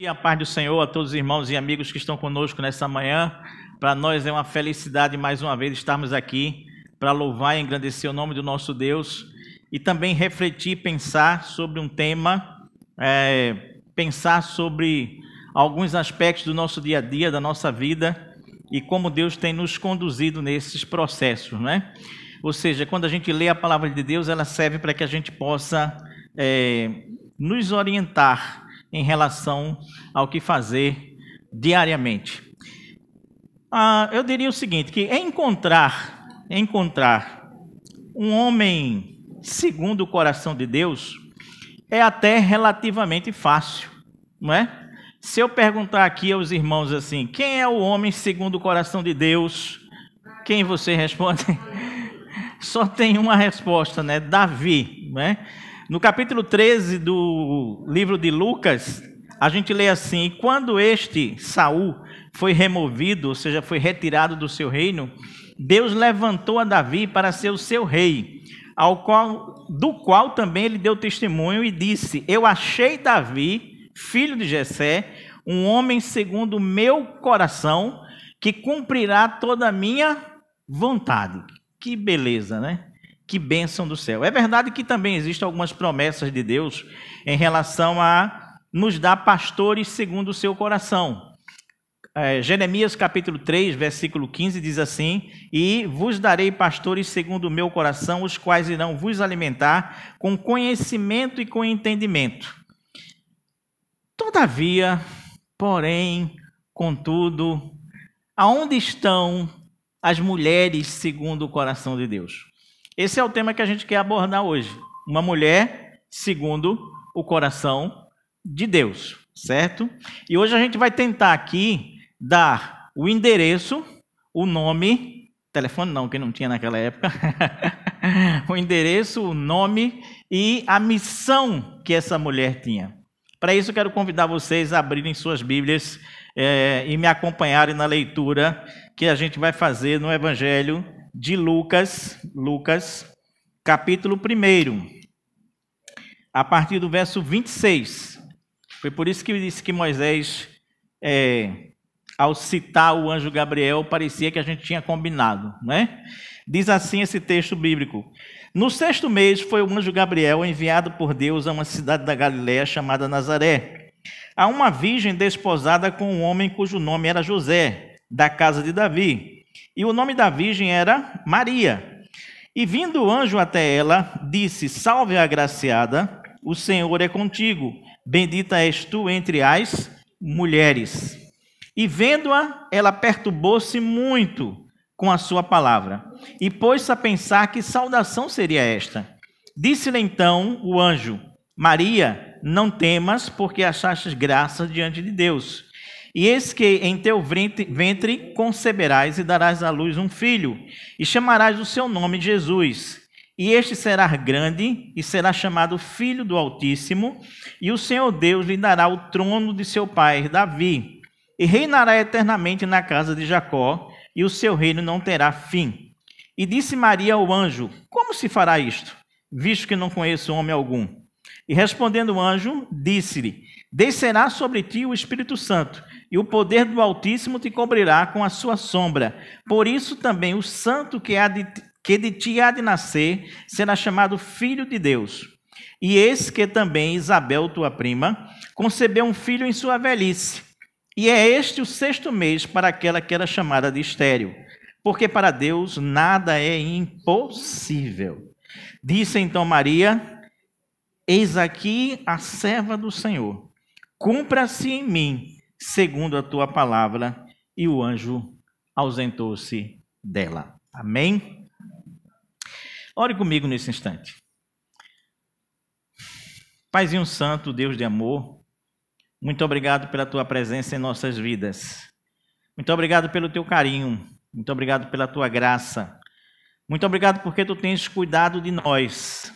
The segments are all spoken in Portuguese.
E a paz do Senhor a todos os irmãos e amigos que estão conosco nessa manhã. Para nós é uma felicidade mais uma vez estarmos aqui para louvar e engrandecer o nome do nosso Deus e também refletir, pensar sobre um tema, pensar sobre alguns aspectos do nosso dia a dia, da nossa vida e como Deus tem nos conduzido nesses processos, né? Ou seja, quando a gente lê a palavra de Deus, ela serve para que a gente possa nos orientar em relação ao que fazer diariamente. Eu diria o seguinte, que encontrar um homem segundo o coração de Deus é até relativamente fácil, não é? Se eu perguntar aqui aos irmãos assim, quem é o homem segundo o coração de Deus? Quem você responde? Só tem uma resposta, né? Davi, né? No capítulo 13 do livro de Lucas, a gente lê assim: e quando este Saul foi removido, ou seja, foi retirado do seu reino, Deus levantou a Davi para ser o seu rei, do qual também ele deu testemunho e disse: eu achei Davi, filho de Jessé, um homem segundo o meu coração, que cumprirá toda a minha vontade. Que beleza, né? Que bênção do céu. É verdade que também existem algumas promessas de Deus em relação a nos dar pastores segundo o seu coração. Jeremias capítulo 3, versículo 15 diz assim: e vos darei pastores segundo o meu coração, os quais irão vos alimentar com conhecimento e com entendimento. Todavia, porém, contudo, aonde estão as mulheres segundo o coração de Deus? Esse é o tema que a gente quer abordar hoje. Uma mulher segundo o coração de Deus, certo? E hoje a gente vai tentar aqui dar o endereço, o nome, telefone não, que não tinha naquela época, o endereço, o nome e a missão que essa mulher tinha. Para isso eu quero convidar vocês a abrirem suas Bíblias e me acompanharem na leitura que a gente vai fazer no Evangelho de Lucas, capítulo 1, a partir do verso 26. Foi por isso que eu disse que Moisés, ao citar o anjo Gabriel, parecia que a gente tinha combinado, né? Diz assim esse texto bíblico: no 6º mês foi o anjo Gabriel enviado por Deus a uma cidade da Galiléia chamada Nazaré, a uma virgem desposada com um homem cujo nome era José, da casa de Davi. E o nome da virgem era Maria. E vindo o anjo até ela, disse: salve agraciada, o Senhor é contigo, bendita és tu entre as mulheres. E vendo-a, ela perturbou-se muito com a sua palavra, e pôs-se a pensar que saudação seria esta. Disse-lhe então o anjo: Maria, não temas, porque achaste graça diante de Deus. E eis que em teu ventre conceberás e darás à luz um filho, e chamarás o seu nome Jesus. E este será grande, e será chamado Filho do Altíssimo, e o Senhor Deus lhe dará o trono de seu pai Davi, e reinará eternamente na casa de Jacó, e o seu reino não terá fim. E disse Maria ao anjo: como se fará isto, visto que não conheço homem algum? E respondendo o anjo, disse-lhe: descerá sobre ti o Espírito Santo, e o poder do Altíssimo te cobrirá com a sua sombra. Por isso também o santo que de ti há de nascer será chamado Filho de Deus. E eis que também Isabel, tua prima, concebeu um filho em sua velhice. E é este o 6º mês para aquela que era chamada de estéril, porque para Deus nada é impossível. Disse então Maria: eis aqui a serva do Senhor, cumpra-se em mim segundo a tua palavra. E o anjo ausentou-se dela. Amém? Ore comigo nesse instante. Paizinho Santo, Deus de amor, muito obrigado pela tua presença em nossas vidas. Muito obrigado pelo teu carinho. Muito obrigado pela tua graça. Muito obrigado porque tu tens cuidado de nós.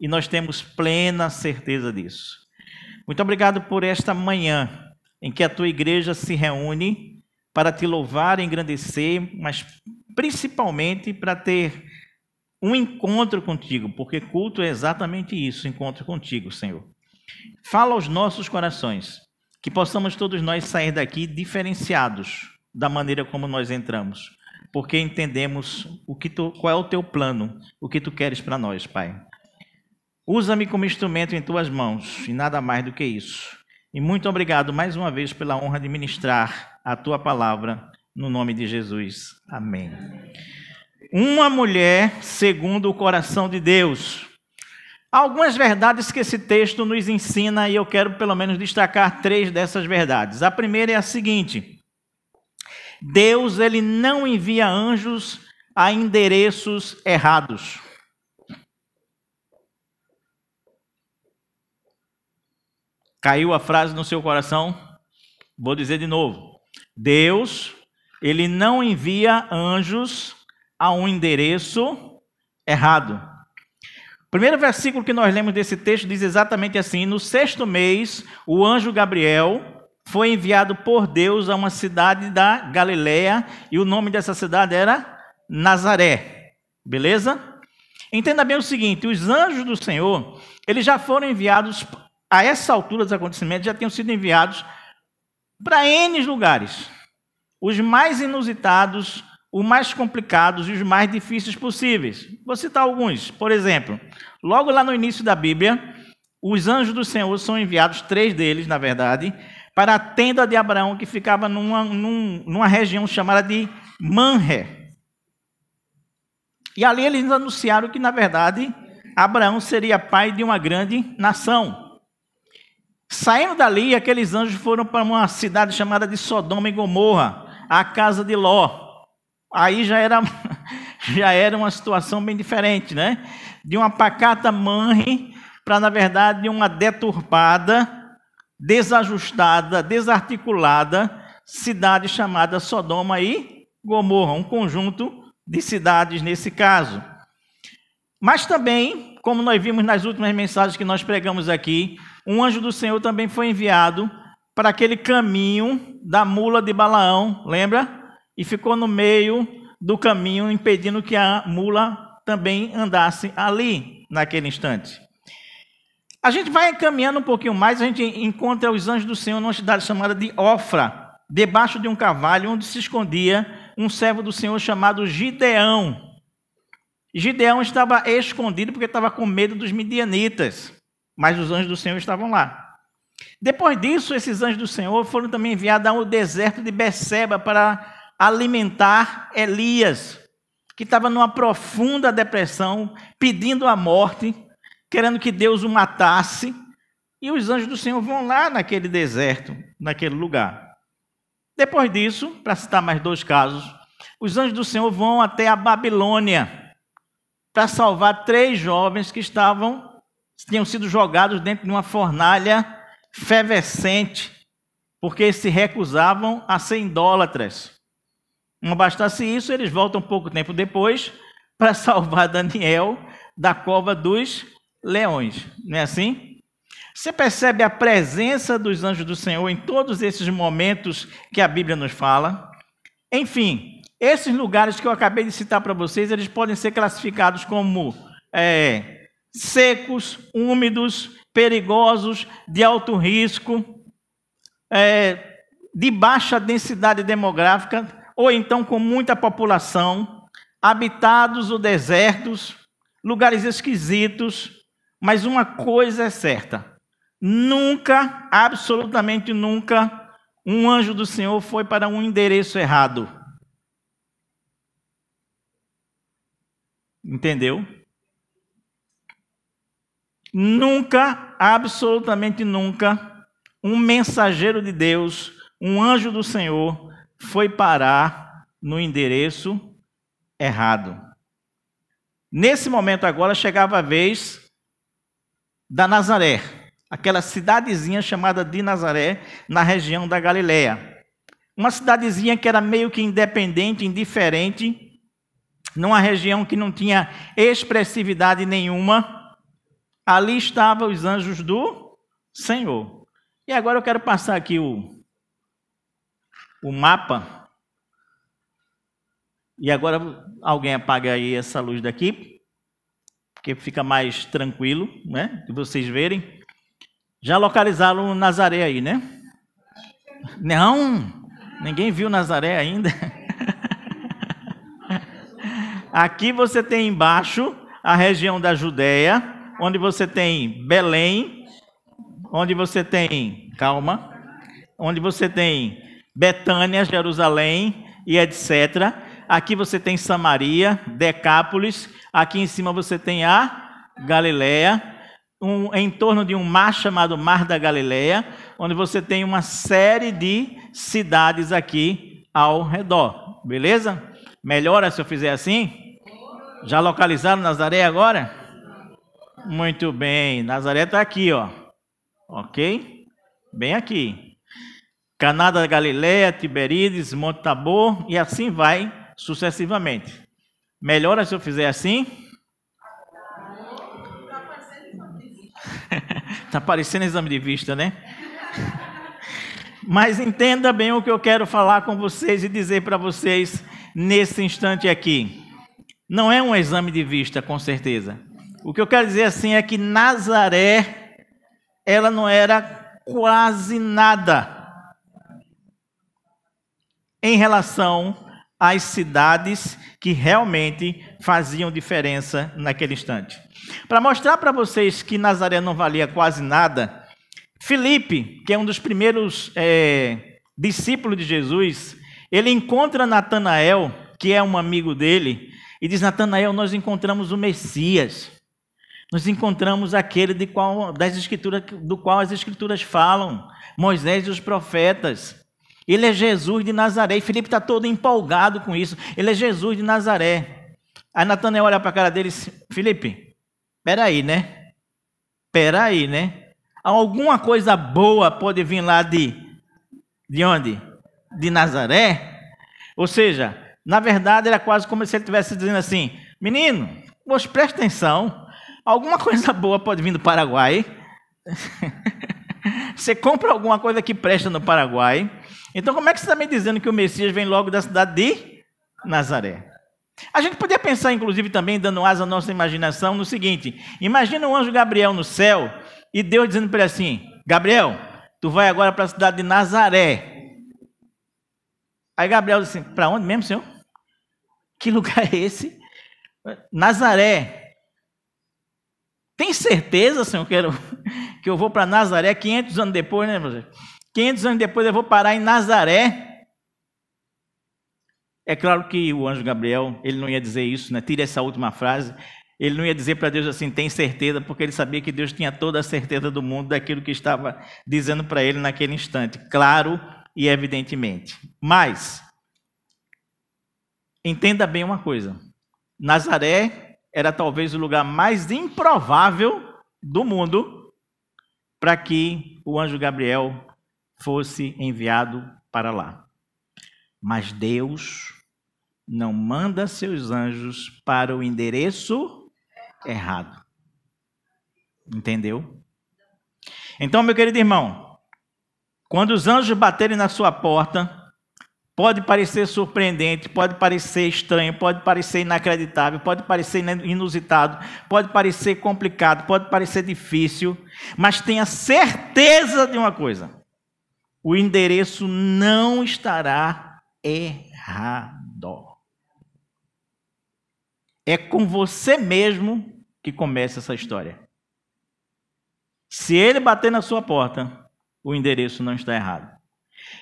E nós temos plena certeza disso. Muito obrigado por esta manhã em que a tua igreja se reúne para te louvar e engrandecer, mas principalmente para ter um encontro contigo, porque culto é exatamente isso, encontro contigo, Senhor. Fala aos nossos corações, que possamos todos nós sair daqui diferenciados da maneira como nós entramos, porque entendemos qual é o teu plano, o que tu queres para nós, Pai. Usa-me como instrumento em tuas mãos e nada mais do que isso. E muito obrigado mais uma vez pela honra de ministrar a tua palavra no nome de Jesus. Amém. Uma mulher segundo o coração de Deus. Há algumas verdades que esse texto nos ensina e eu quero pelo menos destacar 3 dessas verdades. A primeira é a seguinte: Deus, ele não envia anjos a endereços errados. Caiu a frase no seu coração? Vou dizer de novo. Deus, ele não envia anjos a um endereço errado. O primeiro versículo que nós lemos desse texto diz exatamente assim: no 6º mês, o anjo Gabriel foi enviado por Deus a uma cidade da Galileia, e o nome dessa cidade era Nazaré. Beleza? Entenda bem o seguinte: os anjos do Senhor, eles já foram enviados, a essa altura dos acontecimentos, já tinham sido enviados para N lugares. Os mais inusitados, os mais complicados e os mais difíceis possíveis. Vou citar alguns. Por exemplo, logo lá no início da Bíblia, os anjos do Senhor são enviados, 3 deles, na verdade, para a tenda de Abraão, que ficava numa região chamada de Manré. E ali eles anunciaram que, na verdade, Abraão seria pai de uma grande nação. Saindo dali, aqueles anjos foram para uma cidade chamada de Sodoma e Gomorra, a casa de Ló. Aí já era uma situação bem diferente, né? De uma pacata Manre para, na verdade, uma deturpada, desajustada, desarticulada cidade chamada Sodoma e Gomorra, um conjunto de cidades nesse caso. Mas também, como nós vimos nas últimas mensagens que nós pregamos aqui, um anjo do Senhor também foi enviado para aquele caminho da mula de Balaão, lembra? E ficou no meio do caminho, impedindo que a mula também andasse ali, naquele instante. A gente vai caminhando um pouquinho mais, a gente encontra os anjos do Senhor numa cidade chamada de Ofra, debaixo de um carvalho, onde se escondia um servo do Senhor chamado Gideão. Gideão estava escondido porque estava com medo dos midianitas, mas os anjos do Senhor estavam lá. Depois disso, esses anjos do Senhor foram também enviados ao deserto de Beceba para alimentar Elias, que estava numa profunda depressão, pedindo a morte, querendo que Deus o matasse. E os anjos do Senhor vão lá naquele deserto, naquele lugar. Depois disso, para citar mais 2 casos, os anjos do Senhor vão até a Babilônia para salvar 3 jovens que tinham sido jogados dentro de uma fornalha fervescente, porque se recusavam a ser idólatras. Não bastasse isso, eles voltam pouco tempo depois para salvar Daniel da cova dos leões. Não é assim? Você percebe a presença dos anjos do Senhor em todos esses momentos que a Bíblia nos fala? Enfim, esses lugares que eu acabei de citar para vocês, eles podem ser classificados como secos, úmidos, perigosos, de alto risco, de baixa densidade demográfica, ou então com muita população, habitados ou desertos, lugares esquisitos. Mas uma coisa é certa: nunca, absolutamente nunca, um anjo do Senhor foi para um endereço errado. Entendeu? Nunca, absolutamente nunca, um mensageiro de Deus, um anjo do Senhor, foi parar no endereço errado. Nesse momento agora chegava a vez da Nazaré, aquela cidadezinha chamada de Nazaré, na região da Galileia. Uma cidadezinha que era meio que independente, indiferente, numa região que não tinha expressividade nenhuma. Ali estavam os anjos do Senhor. E agora eu quero passar aqui o mapa. E agora alguém apaga aí essa luz daqui, porque fica mais tranquilo, né? De vocês verem. Já localizaram Nazaré aí, né? Não, ninguém viu Nazaré ainda. Aqui você tem embaixo a região da Judéia, onde você tem Belém, onde você tem, onde você tem Betânia, Jerusalém e etc. Aqui você tem Samaria, Decápolis, aqui em cima você tem a Galileia, em torno de um mar chamado Mar da Galileia, onde você tem uma série de cidades aqui ao redor, beleza? Melhora se eu fizer assim? Já localizaram Nazaré agora? Muito bem, Nazaré está aqui, ó. Ok? Bem aqui. Caná da Galileia, Tiberíades, Monte Tabor e assim vai sucessivamente. Melhora se eu fizer assim? Está parecendo exame de vista, né? Mas entenda bem o que eu quero falar com vocês e dizer para vocês nesse instante aqui. Não é um exame de vista, com certeza. O que eu quero dizer assim é que Nazaré, ela não era quase nada em relação às cidades que realmente faziam diferença naquele instante. Para mostrar para vocês que Nazaré não valia quase nada, Filipe, que é um dos primeiros discípulos de Jesus, ele encontra Natanael, que é um amigo dele, e diz: Natanael, nós encontramos o Messias, nós encontramos aquele do qual as Escrituras falam, Moisés e os profetas. Ele é Jesus de Nazaré. E Filipe está todo empolgado com isso. Ele é Jesus de Nazaré. Aí Natanael olha para a cara dele e diz: Filipe, peraí, né? Peraí, né? Alguma coisa boa pode vir lá de onde? De Nazaré? Ou seja, na verdade era quase como se ele estivesse dizendo assim: menino, poxa, presta atenção. Alguma coisa boa pode vir do Paraguai. Você compra alguma coisa que presta no Paraguai. Então, como é que você está me dizendo que o Messias vem logo da cidade de Nazaré? A gente podia pensar, inclusive, também, dando asa à nossa imaginação, no seguinte: imagina o anjo Gabriel no céu e Deus dizendo para ele assim: Gabriel, tu vai agora para a cidade de Nazaré. Aí Gabriel disse assim: para onde mesmo, Senhor? Que lugar é esse? Nazaré. Tem certeza, Senhor, que eu vou para Nazaré 500 anos depois, né, você? 500 anos depois eu vou parar em Nazaré. É claro que o anjo Gabriel, ele não ia dizer isso, né? Tira essa última frase. Ele não ia dizer para Deus assim: tem certeza, porque ele sabia que Deus tinha toda a certeza do mundo daquilo que estava dizendo para ele naquele instante. Claro e evidentemente. Mas, entenda bem uma coisa. Nazaré era talvez o lugar mais improvável do mundo para que o anjo Gabriel fosse enviado para lá. Mas Deus não manda seus anjos para o endereço errado. Entendeu? Então, meu querido irmão, quando os anjos baterem na sua porta, pode parecer surpreendente, pode parecer estranho, pode parecer inacreditável, pode parecer inusitado, pode parecer complicado, pode parecer difícil, mas tenha certeza de uma coisa: o endereço não estará errado. É com você mesmo que começa essa história. Se ele bater na sua porta, o endereço não está errado.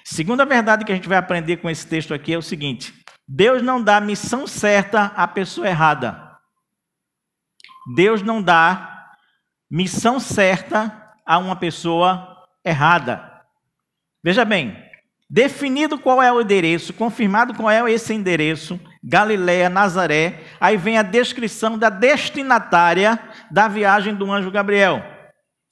Segunda verdade que a gente vai aprender com esse texto aqui é o seguinte: Deus não dá a missão certa à pessoa errada. Deus não dá missão certa a uma pessoa errada. Veja bem, definido qual é o endereço, confirmado qual é esse endereço, Galileia, Nazaré, aí vem a descrição da destinatária da viagem do anjo Gabriel.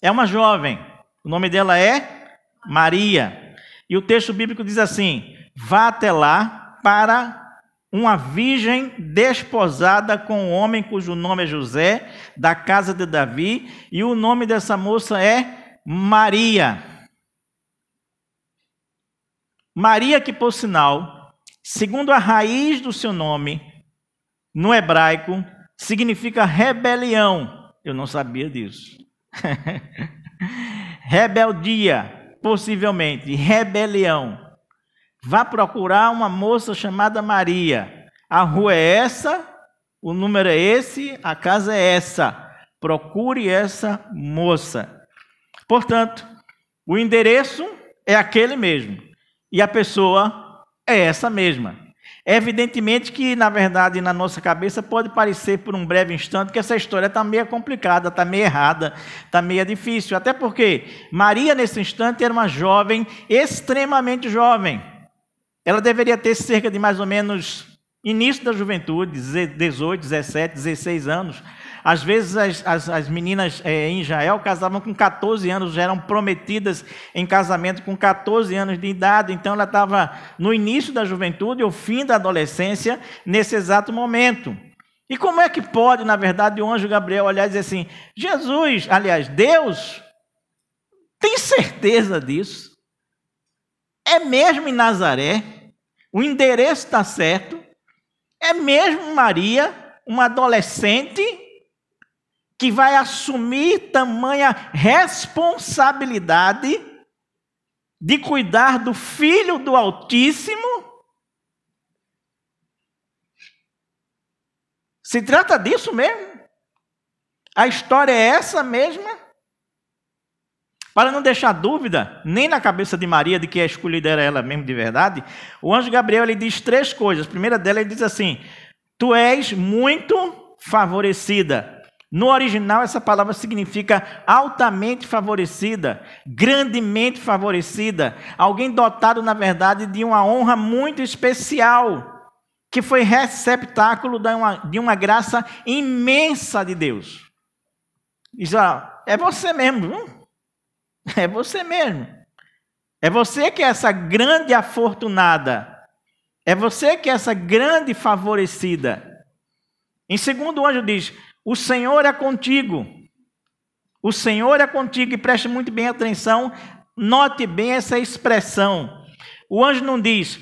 É uma jovem, o nome dela é Maria. E o texto bíblico diz assim: vá até lá para uma virgem desposada com um homem cujo nome é José, da casa de Davi, e o nome dessa moça é Maria. Maria, que por sinal, segundo a raiz do seu nome, no hebraico, significa rebelião. Eu não sabia disso. Rebeldia. possivelmente rebelião, vá procurar uma moça chamada Maria. A rua é essa, o número é esse, a casa é essa. Procure essa moça. Portanto, o endereço é aquele mesmo. E a pessoa é essa mesma. Evidentemente que, na verdade, na nossa cabeça pode parecer por um breve instante que essa história está meio complicada, está meio errada, está meio difícil. Até porque Maria, nesse instante, era uma jovem, extremamente jovem. Ela deveria ter cerca de mais ou menos início da juventude, 18, 17, 16 anos. Às vezes as meninas em Israel casavam com 14 anos, já eram prometidas em casamento com 14 anos de idade. Então ela estava no início da juventude, ou fim da adolescência, nesse exato momento. E como é que pode, na verdade, o anjo Gabriel olhar e dizer assim, Jesus, aliás, Deus, tem certeza disso? É mesmo em Nazaré? O endereço está certo? É mesmo Maria, uma adolescente, que vai assumir tamanha responsabilidade de cuidar do Filho do Altíssimo? Se trata disso mesmo? A história é essa mesma? Para não deixar dúvida, nem na cabeça de Maria, de que a escolhida era ela mesmo de verdade, o anjo Gabriel ele diz 3 coisas. A primeira dela, ele diz assim, tu és muito favorecida. No original, essa palavra significa altamente favorecida, grandemente favorecida. Alguém dotado, na verdade, de uma honra muito especial, que foi receptáculo de uma graça imensa de Deus. Diz, é você mesmo, viu? É você mesmo. É você que é essa grande afortunada. É você que é essa grande favorecida. Em segundo, o anjo diz, o Senhor é contigo. O Senhor é contigo. E preste muito bem atenção, note bem essa expressão. O anjo não diz,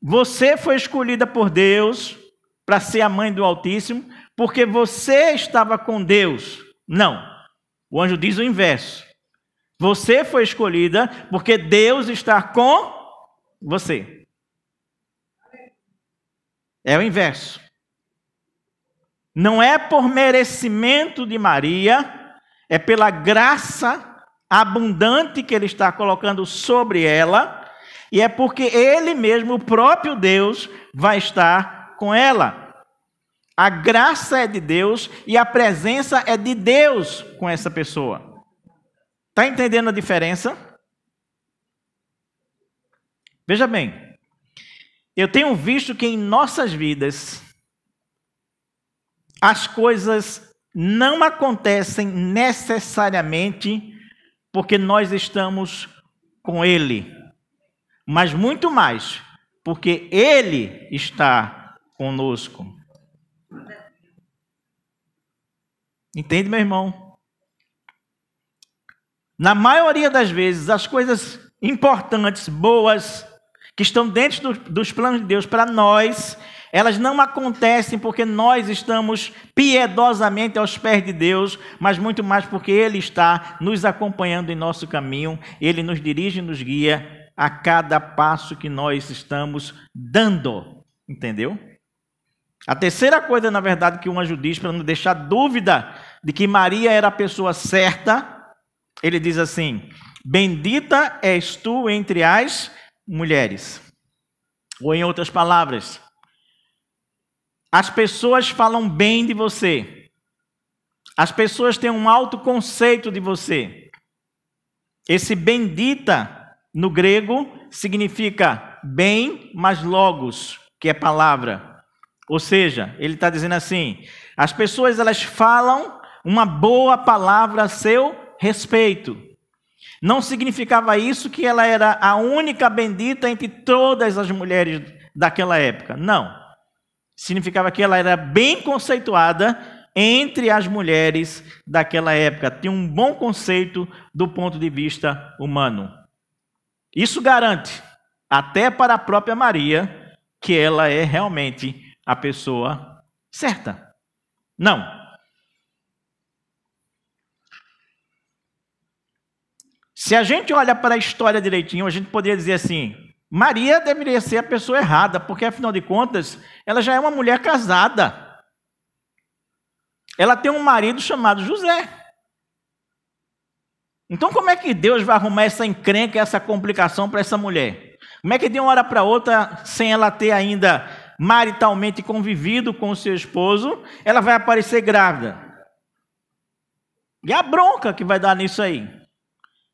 você foi escolhida por Deus para ser a mãe do Altíssimo, porque você estava com Deus. Não. O anjo diz o inverso. Você foi escolhida porque Deus está com você. É o inverso. Não é por merecimento de Maria, é pela graça abundante que Ele está colocando sobre ela, e é porque Ele mesmo, o próprio Deus, vai estar com ela. A graça é de Deus e a presença é de Deus com essa pessoa. Está entendendo a diferença? Veja bem, eu tenho visto que em nossas vidas as coisas não acontecem necessariamente porque nós estamos com Ele, mas muito mais porque Ele está conosco. Entende, meu irmão? Na maioria das vezes, as coisas importantes, boas, que estão dentro dos planos de Deus para nós, elas não acontecem porque nós estamos piedosamente aos pés de Deus, mas muito mais porque Ele está nos acompanhando em nosso caminho, Ele nos dirige e nos guia a cada passo que nós estamos dando. Entendeu? A terceira coisa, na verdade, que o anjo diz, para não deixar dúvida de que Maria era a pessoa certa, ele diz assim, bendita és tu entre as mulheres. Ou em outras palavras, as pessoas falam bem de você. As pessoas têm um alto conceito de você. Esse bendita, no grego, significa bem mais logos, que é palavra. Ou seja, ele está dizendo assim, as pessoas elas falam uma boa palavra a seu respeito. Não significava isso que ela era a única bendita entre todas as mulheres daquela época. Não. Significava que ela era bem conceituada entre as mulheres daquela época. Tinha um bom conceito do ponto de vista humano. Isso garante, até para a própria Maria, que ela é realmente a pessoa certa. Não. Se a gente olha para a história direitinho, a gente poderia dizer assim, Maria deveria ser a pessoa errada, porque afinal de contas, ela já é uma mulher casada. Ela tem um marido chamado José. Então como é que Deus vai arrumar essa encrenca, essa complicação para essa mulher? Como é que de uma hora para outra, sem ela ter ainda maritalmente convivido com o seu esposo, ela vai aparecer grávida? E a bronca que vai dar nisso aí?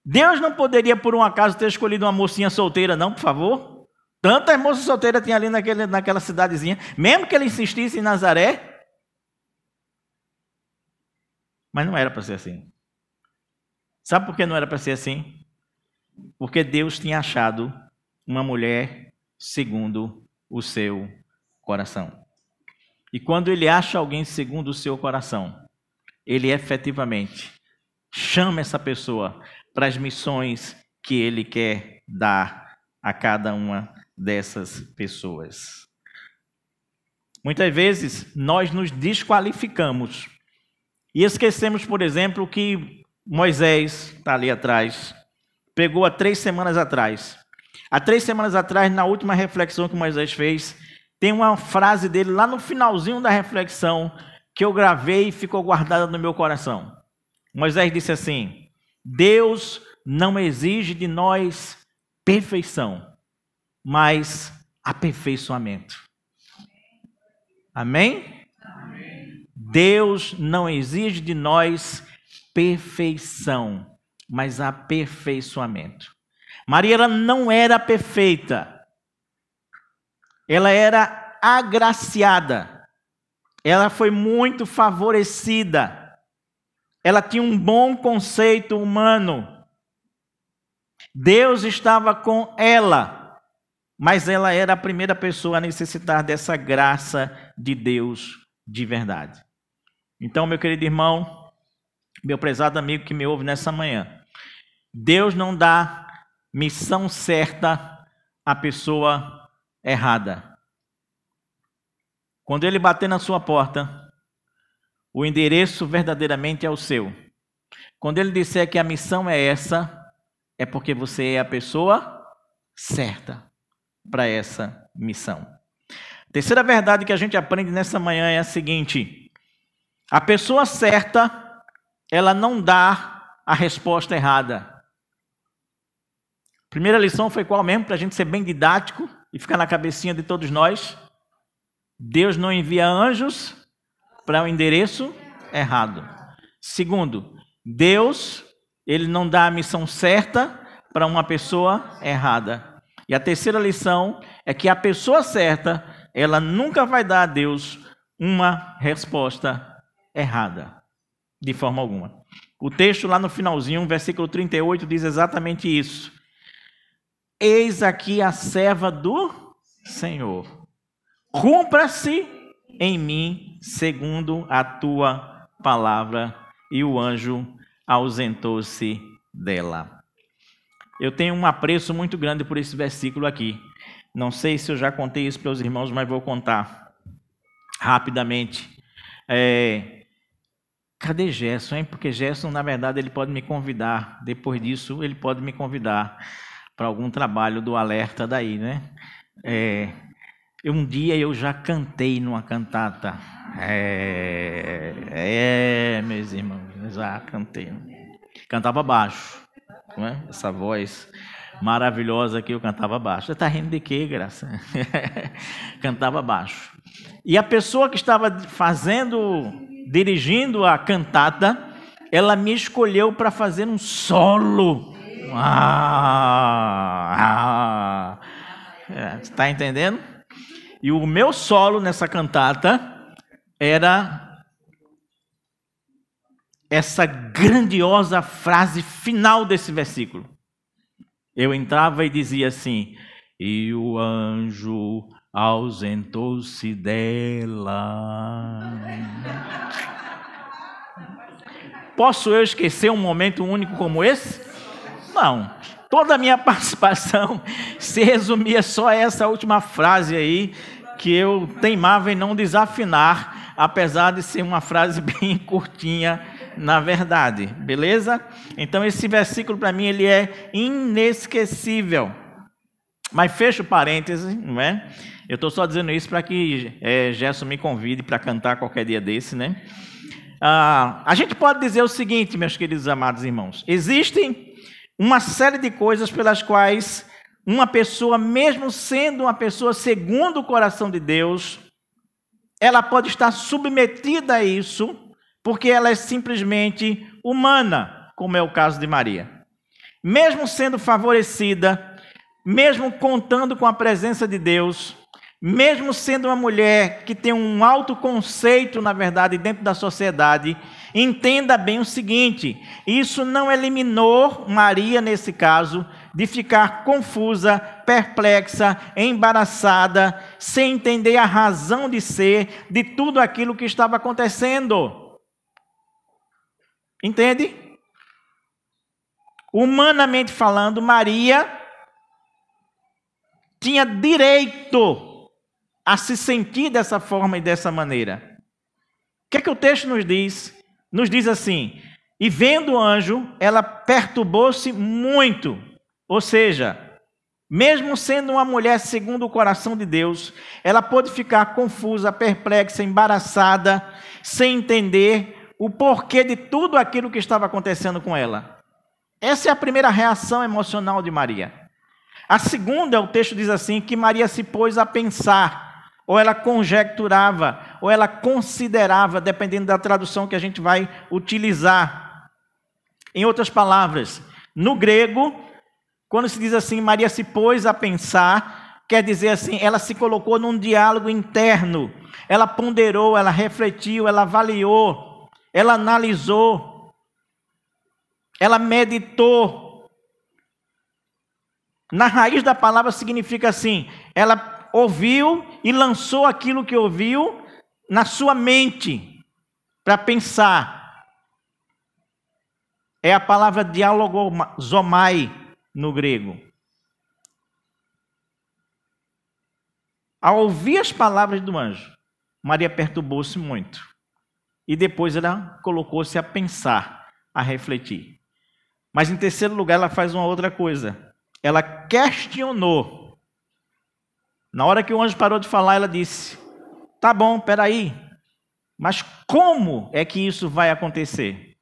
Deus não poderia, por um acaso, ter escolhido uma mocinha solteira, não, por favor? Tantas moças solteiras tinha ali naquela cidadezinha, mesmo que ele insistisse em Nazaré. Mas não era para ser assim. Sabe por que não era para ser assim? Porque Deus tinha achado uma mulher segundo o seu coração. E quando ele acha alguém segundo o seu coração, ele efetivamente chama essa pessoa para as missões que ele quer dar a cada uma dessas pessoas. Muitas vezes nós nos desqualificamos e esquecemos, por exemplo, que Moisés, está ali atrás, pegou há 3 semanas atrás. Há 3 semanas atrás, na última reflexão que Moisés fez, tem uma frase dele lá no finalzinho da reflexão que eu gravei e ficou guardada no meu coração. Moisés disse assim: Deus não exige de nós perfeição, mas aperfeiçoamento. Amém? Amém. Deus não exige de nós perfeição, mas aperfeiçoamento. Maria ela não era perfeita, ela era agraciada, ela foi muito favorecida, ela tinha um bom conceito humano. Deus estava com ela, mas ela era a primeira pessoa a necessitar dessa graça de Deus de verdade. Então, meu querido irmão, meu prezado amigo que me ouve nessa manhã, Deus não dá missão certa à pessoa errada. Quando ele bater na sua porta, o endereço verdadeiramente é o seu. Quando ele disser que a missão é essa, é porque você é a pessoa certa para essa missão. A terceira verdade que a gente aprende nessa manhã é a seguinte: a pessoa certa, ela não dá a resposta errada. A primeira lição foi qual mesmo? Para a gente ser bem didático e ficar na cabecinha de todos nós. Deus não envia anjos para o endereço errado. Segundo, Deus, ele não dá a missão certa para uma pessoa errada. E a terceira lição é que a pessoa certa, ela nunca vai dar a Deus uma resposta errada, de forma alguma. O texto lá no finalzinho, versículo 38, diz exatamente isso. Eis aqui a serva do Senhor. Cumpra-se em mim segundo a tua palavra. E o anjo ausentou-se dela. Eu tenho um apreço muito grande por esse versículo aqui. Não sei se eu já contei isso para os irmãos, mas vou contar rapidamente. Cadê Gerson, hein? Porque Gerson, na verdade, ele pode me convidar. Depois disso, ele pode me convidar para algum trabalho do alerta daí, né? Um dia eu já cantei numa cantata. Meus irmãos, já cantei. Cantava baixo, não é? Essa voz maravilhosa que eu cantava baixo. Você está rindo de quê, Graça? Cantava baixo. E a pessoa que estava dirigindo a cantata, ela me escolheu para fazer um solo. Está entendendo? E o meu solo nessa cantata era essa grandiosa frase final desse versículo. Eu entrava e dizia assim: e o anjo ausentou-se dela. Posso eu esquecer um momento único como esse? Não. Toda a minha participação se resumia só a essa última frase aí, que eu teimava em não desafinar, apesar de ser uma frase bem curtinha na verdade, beleza? Então esse versículo para mim ele é inesquecível. Mas fecho parênteses, não é? Eu estou só dizendo isso para que Gerson me convide para cantar qualquer dia desse, né? A gente pode dizer o seguinte, meus queridos amados irmãos: existem uma série de coisas pelas quais uma pessoa, mesmo sendo uma pessoa segundo o coração de Deus, ela pode estar submetida a isso, porque ela é simplesmente humana, como é o caso de Maria. Mesmo sendo favorecida, mesmo contando com a presença de Deus, mesmo sendo uma mulher que tem um alto conceito, na verdade, dentro da sociedade, entenda bem o seguinte: isso não eliminou Maria, nesse caso, de ficar confusa, perplexa, embaraçada, sem entender a razão de ser de tudo aquilo que estava acontecendo. Entende? Humanamente falando, Maria tinha direito a se sentir dessa forma e dessa maneira. O que é que o texto nos diz? Nos diz assim: e vendo o anjo, ela perturbou-se muito. Ou seja, mesmo sendo uma mulher segundo o coração de Deus, ela pôde ficar confusa, perplexa, embaraçada, sem entender o porquê de tudo aquilo que estava acontecendo com ela. Essa é a primeira reação emocional de Maria. A segunda, o texto diz assim, que Maria se pôs a pensar, ou ela conjecturava, ou ela considerava, dependendo da tradução que a gente vai utilizar. Em outras palavras, no grego, quando se diz assim, Maria se pôs a pensar, quer dizer assim, ela se colocou num diálogo interno, ela ponderou, ela refletiu, ela avaliou, ela analisou, ela meditou. Na raiz da palavra significa assim, ela ouviu e lançou aquilo que ouviu na sua mente para pensar. É a palavra dialogomai no grego. Ao ouvir as palavras do anjo, Maria perturbou-se muito. E depois ela colocou-se a pensar, a refletir. Mas em terceiro lugar, ela faz uma outra coisa. Ela questionou. Na hora que o anjo parou de falar, ela disse: tá bom, peraí, mas como é que isso vai acontecer?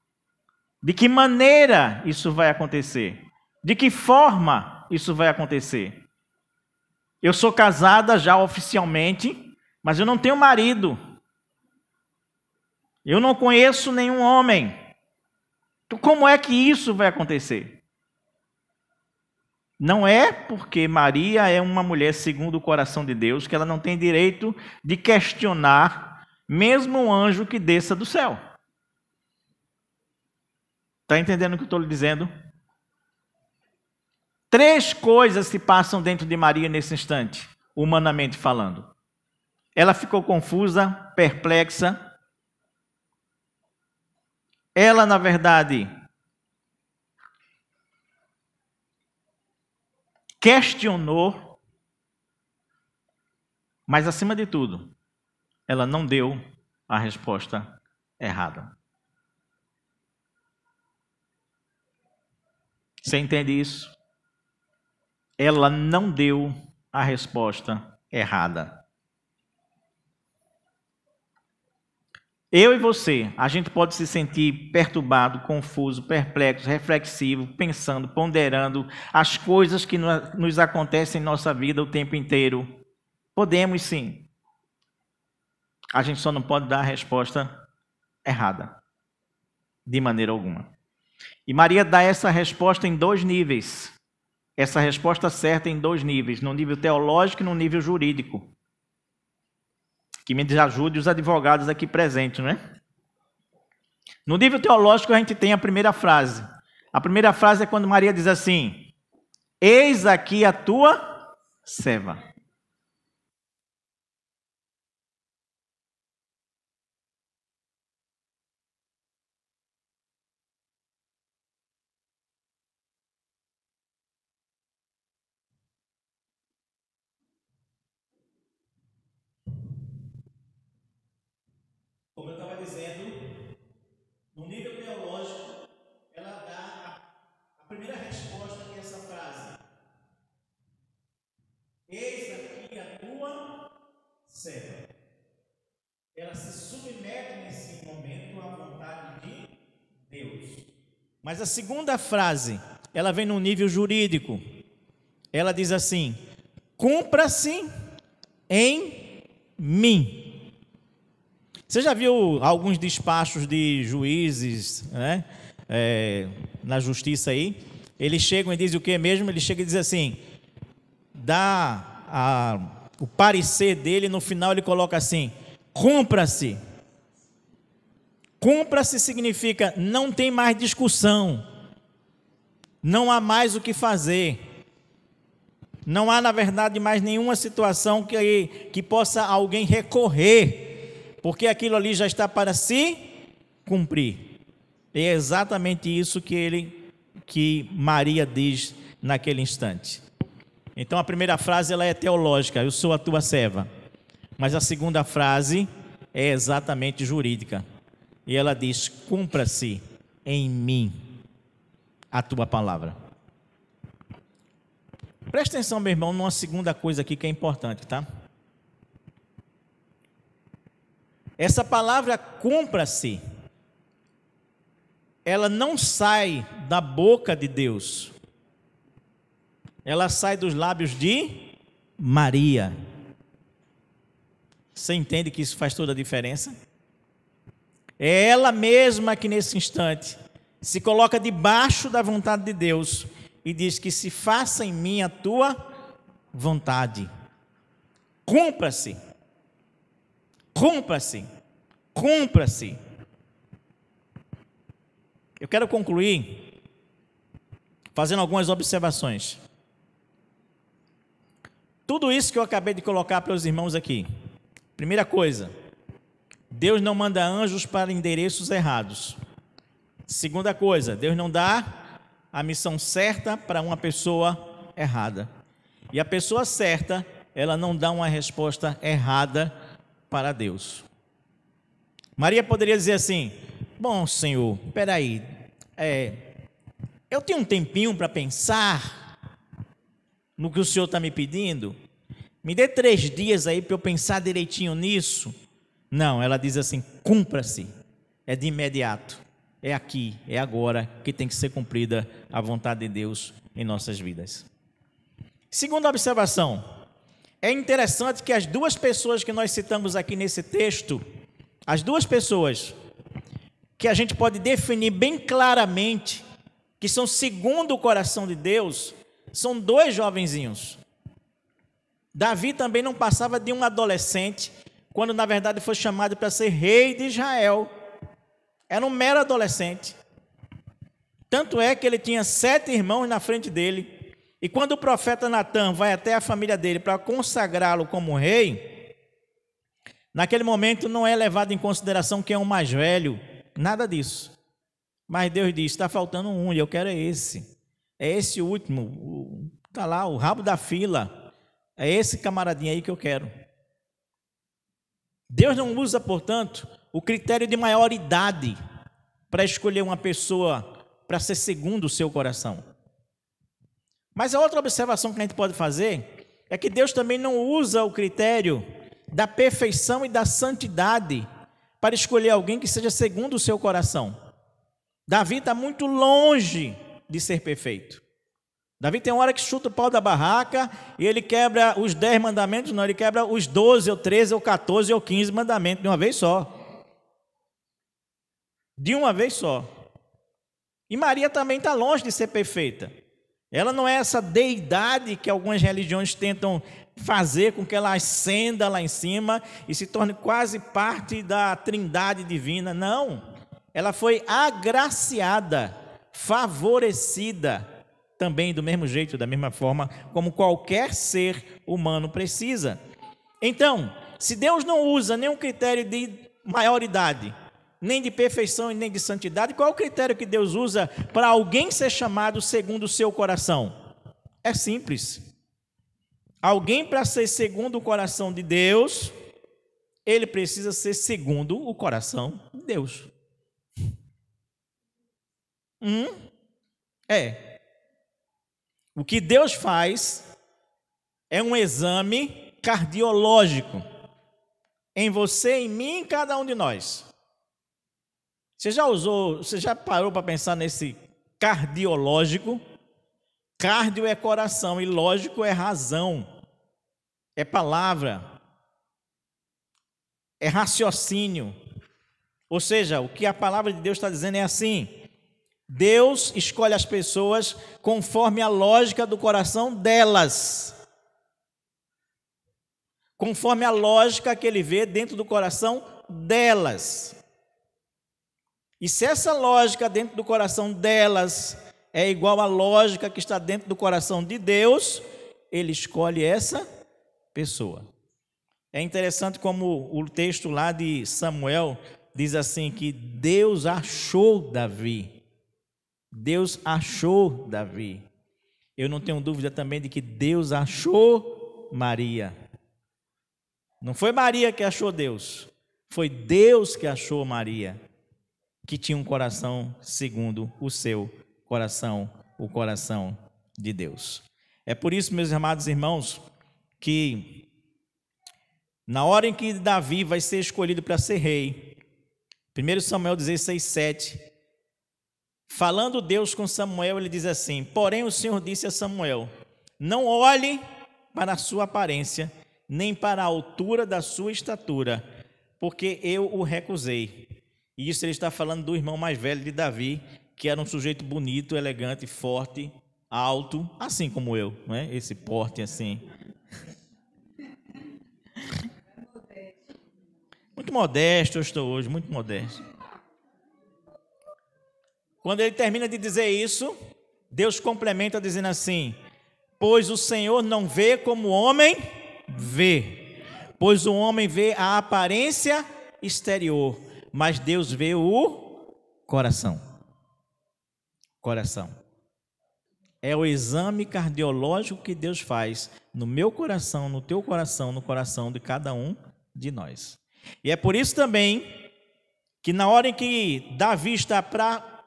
De que maneira isso vai acontecer? De que forma isso vai acontecer? Eu sou casada já oficialmente, mas eu não tenho marido. Eu não conheço nenhum homem. Então, como é que isso vai acontecer? Não é porque Maria é uma mulher segundo o coração de Deus que ela não tem direito de questionar mesmo um anjo que desça do céu. Está entendendo o que eu estou lhe dizendo? 3 coisas se passam dentro de Maria nesse instante, humanamente falando. Ela ficou confusa, perplexa. Ela, na verdade, questionou, mas acima de tudo, ela não deu a resposta errada. Você entende isso? Ela não deu a resposta errada. Eu e você, a gente pode se sentir perturbado, confuso, perplexo, reflexivo, pensando, ponderando as coisas que nos acontecem em nossa vida o tempo inteiro. Podemos sim. A gente só não pode dar a resposta errada, de maneira alguma. E Maria dá essa resposta em 2 níveis. Essa resposta certa em 2 níveis, no nível teológico e no nível jurídico. Que me ajude os advogados aqui presentes, não é? No nível teológico, a gente tem a primeira frase. A primeira frase é quando Maria diz assim: eis aqui a tua serva. Como eu estava dizendo, no nível teológico, ela dá a primeira resposta que é essa frase: eis aqui a tua serva. Ela se submete nesse momento à vontade de Deus. Mas a segunda frase, ela vem no nível jurídico. Ela diz assim: cumpra-se em mim. Você já viu alguns despachos de juízes, né? Na justiça aí? Eles chegam e dizem o que mesmo? Ele chega e diz assim, o parecer dele, no final ele coloca assim: cumpra-se. Cumpra-se significa não tem mais discussão, não há mais o que fazer, não há na verdade mais nenhuma situação que possa alguém recorrer, porque aquilo ali já está para se cumprir. É exatamente isso que Maria diz naquele instante. Então a primeira frase ela é teológica: eu sou a tua serva. Mas a segunda frase é exatamente jurídica. E ela diz: cumpra-se em mim a tua palavra. Presta atenção, meu irmão, numa segunda coisa aqui que é importante, tá? Essa palavra cumpra-se, ela não sai da boca de Deus. Ela sai dos lábios de Maria. Você entende que isso faz toda a diferença? É ela mesma que nesse instante se coloca debaixo da vontade de Deus e diz que se faça em mim a tua vontade. Cumpra-se. Cumpra-se. Cumpra-se. Eu quero concluir fazendo algumas observações. Tudo isso que eu acabei de colocar para os irmãos aqui. Primeira coisa, Deus não manda anjos para endereços errados. Segunda coisa, Deus não dá a missão certa para uma pessoa errada. E a pessoa certa, ela não dá uma resposta errada para Deus. Maria poderia dizer assim: bom, Senhor, espera aí, eu tenho um tempinho para pensar no que o Senhor está me pedindo. Me dê 3 dias aí para eu pensar direitinho nisso. Não, ela diz assim: cumpra-se, é de imediato, é aqui, é agora que tem que ser cumprida a vontade de Deus em nossas vidas. Segunda observação, é interessante que as 2 pessoas que nós citamos aqui nesse texto, as 2 pessoas que a gente pode definir bem claramente que são segundo o coração de Deus, são 2 jovenzinhos. Davi também não passava de um adolescente, quando na verdade foi chamado para ser rei de Israel. Era um mero adolescente. Tanto é que ele tinha 7 irmãos na frente dele, e quando o profeta Natã vai até a família dele para consagrá-lo como rei, naquele momento não é levado em consideração quem é o mais velho, nada disso. Mas Deus diz: está faltando um, e eu quero esse. É esse último, está lá, o rabo da fila. É esse camaradinho aí que eu quero. Deus não usa, portanto, o critério de maioridade para escolher uma pessoa para ser segundo o seu coração. Mas a outra observação que a gente pode fazer é que Deus também não usa o critério da perfeição e da santidade para escolher alguém que seja segundo o seu coração. Davi está muito longe de ser perfeito. Davi tem uma hora que chuta o pau da barraca e ele quebra os 10 mandamentos, não, ele quebra os 12, ou 13, ou 14, ou 15 mandamentos de uma vez só. De uma vez só. E Maria também está longe de ser perfeita. Ela não é essa deidade que algumas religiões tentam fazer com que ela ascenda lá em cima e se torne quase parte da trindade divina. Não. Ela foi agraciada, favorecida, também do mesmo jeito, da mesma forma como qualquer ser humano precisa. Então, se Deus não usa nenhum critério de maioridade, nem de perfeição e nem de santidade, qual é o critério que Deus usa para alguém ser chamado segundo o seu coração? É simples. Alguém, para ser segundo o coração de Deus, ele precisa ser segundo o coração de Deus. É. O que Deus faz é um exame cardiológico em você, em mim, em cada um de nós. Você já parou para pensar nesse cardiológico? Cardio é coração e lógico é razão, é palavra, é raciocínio. Ou seja, o que a palavra de Deus está dizendo é assim: Deus escolhe as pessoas conforme a lógica do coração delas, conforme a lógica que Ele vê dentro do coração delas. E se essa lógica dentro do coração delas é igual à lógica que está dentro do coração de Deus, Ele escolhe essa pessoa. É interessante como o texto lá de Samuel diz assim que Deus achou Davi. Deus achou Davi. Eu não tenho dúvida também de que Deus achou Maria. Não foi Maria que achou Deus, foi Deus que achou Maria, que tinha um coração segundo o seu coração, o coração de Deus. É por isso, meus amados irmãos, que na hora em que Davi vai ser escolhido para ser rei, 1 Samuel 16:7, falando Deus com Samuel, ele diz assim: porém o Senhor disse a Samuel, não olhe para a sua aparência, nem para a altura da sua estatura, porque eu o recusei. E isso ele está falando do irmão mais velho de Davi, que era um sujeito bonito, elegante, forte, alto, assim como eu, não é? Esse porte assim. Muito modesto eu estou hoje, muito modesto. Quando ele termina de dizer isso, Deus complementa dizendo assim: pois o Senhor não vê como o homem vê, pois o homem vê a aparência exterior, mas Deus vê o coração. Coração. É o exame cardiológico que Deus faz no meu coração, no teu coração, no coração de cada um de nós. E é por isso também que na hora em que Davi está para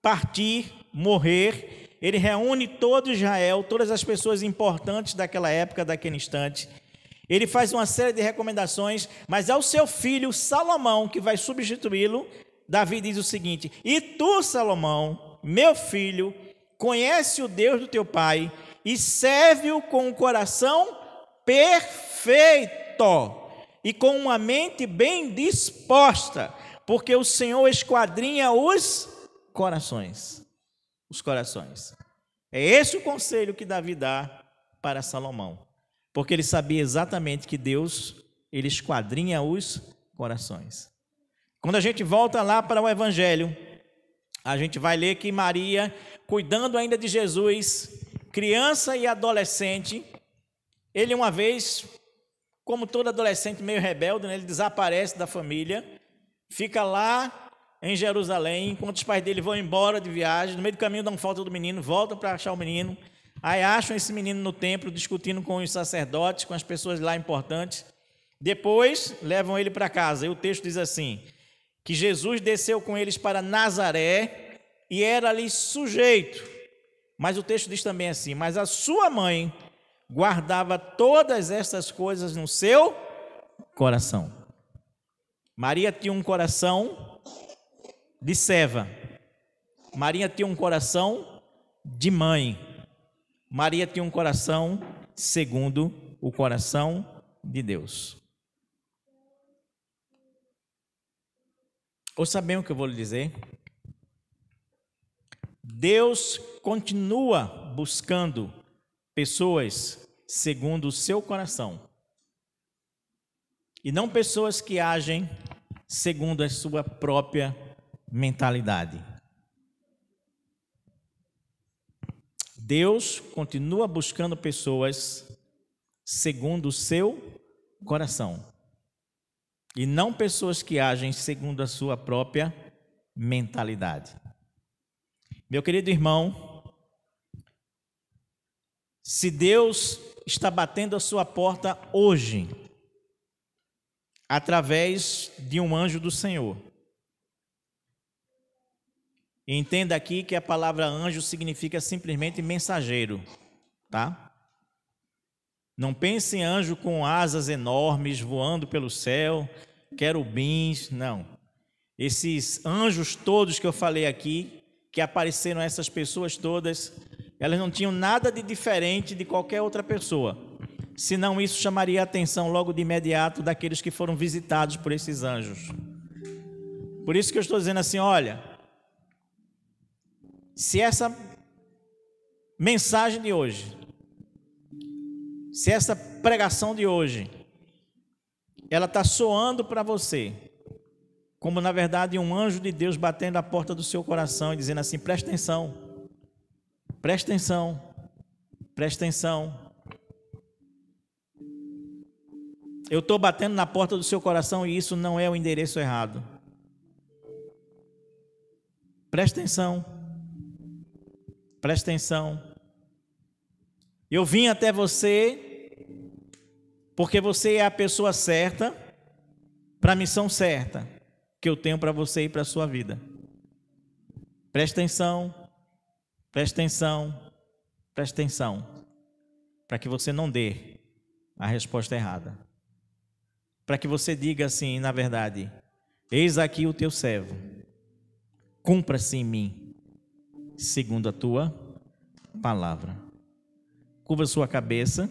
partir, morrer, ele reúne todo Israel, todas as pessoas importantes daquela época, daquele instante. Ele faz uma série de recomendações, mas ao seu filho Salomão, que vai substituí-lo, Davi diz o seguinte: e tu, Salomão, meu filho, conhece o Deus do teu pai e serve-o com um coração perfeito e com uma mente bem disposta, porque o Senhor esquadrinha os corações. Os corações. É esse o conselho que Davi dá para Salomão, porque ele sabia exatamente que Deus, ele esquadrinha os corações. Quando a gente volta lá para o Evangelho, a gente vai ler que Maria, cuidando ainda de Jesus, criança e adolescente, ele uma vez, como todo adolescente meio rebelde, né, ele desaparece da família, fica lá em Jerusalém, enquanto os pais dele vão embora de viagem, no meio do caminho dão falta do menino, voltam para achar o menino, aí acham esse menino no templo, discutindo com os sacerdotes, com as pessoas lá importantes, depois levam ele para casa, e o texto diz assim, que Jesus desceu com eles para Nazaré, e era ali sujeito, mas o texto diz também assim, mas a sua mãe guardava todas estas coisas no seu coração. Maria tinha um coração de serva, Maria tinha um coração de mãe, Maria tinha um coração segundo o coração de Deus. Ouça bem o que eu vou lhe dizer. Deus continua buscando pessoas segundo o seu coração, e não pessoas que agem segundo a sua própria mentalidade. Deus continua buscando pessoas segundo o seu coração, e não pessoas que agem segundo a sua própria mentalidade. Meu querido irmão, se Deus está batendo a sua porta hoje, através de um anjo do Senhor, Entenda aqui que a palavra anjo significa simplesmente mensageiro, tá? Não pense em anjo com asas enormes voando pelo céu, querubins, não. Esses anjos todos que eu falei aqui, que apareceram essas pessoas todas, elas não tinham nada de diferente de qualquer outra pessoa. Senão isso chamaria a atenção logo de imediato daqueles que foram visitados por esses anjos. Por isso que eu estou dizendo assim, olha, se essa mensagem de hoje, se essa pregação de hoje, ela está soando para você, como na verdade um anjo de Deus batendo a porta do seu coração e dizendo assim, presta atenção, presta atenção, presta atenção. Eu estou batendo na porta do seu coração e isso não é o endereço errado. Presta atenção. Presta atenção. Eu vim até você porque você é a pessoa certa para a missão certa que eu tenho para você e para a sua vida. Presta atenção. Presta atenção. Presta atenção. Para que você não dê a resposta errada. Para que você diga assim, na verdade, eis aqui o teu servo, cumpra-se em mim, segundo a tua palavra. Curva sua cabeça.